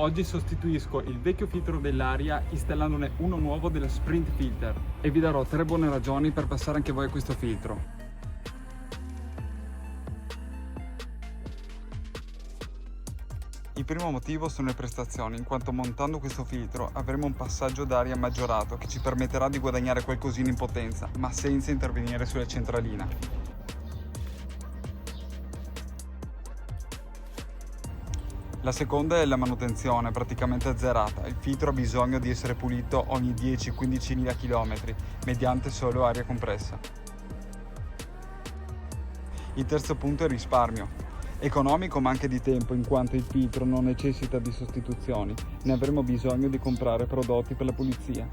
Oggi sostituisco il vecchio filtro dell'aria installandone uno nuovo della Sprint Filter e vi darò 3 buone ragioni per passare anche voi a questo filtro. Il primo motivo sono le prestazioni, in quanto montando questo filtro avremo un passaggio d'aria maggiorato che ci permetterà di guadagnare qualcosina in potenza, ma senza intervenire sulla centralina. La seconda è la manutenzione, praticamente azzerata. Il filtro ha bisogno di essere pulito ogni 10-15.000 km, mediante solo aria compressa. Il terzo punto è il risparmio. Economico ma anche di tempo, in quanto il filtro non necessita di sostituzioni, ne avremo bisogno di comprare prodotti per la pulizia.